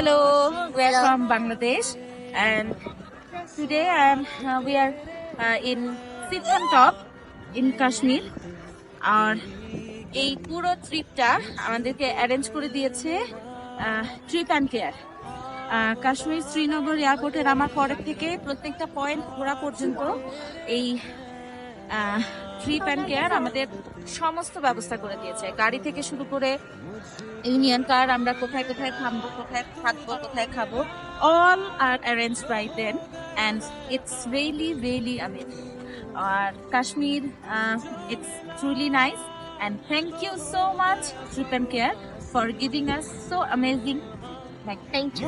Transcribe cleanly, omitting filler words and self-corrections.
Hello, we are Hello. from Bangladesh, and today we are in Siddham Top in Kashmir. আর এই পুরো ট্রিপটা আমাদেরকে arrange করে দিয়েছে trip and care. Kashmir Srinagar এয়ারপোর্টে নামার পরের থেকে প্রত্যেকটা পয়েন্ট ঘোরা পর্যন্ত এই ট্রিপ অ্যান্ড কেয়ার আমাদের সমস্ত ব্যবস্থা করে দিয়েছে। গাড়ি থেকে শুরু করে ইউনিয়ন কার, আমরা কোথায় কোথায় থামবো, কোথায় থাকবো, কোথায় খাবো, all are arranged by them and it's really amazing. Kashmir, it's truly nice and thank you so much Trip and Care for giving us so amazing, like, thank you.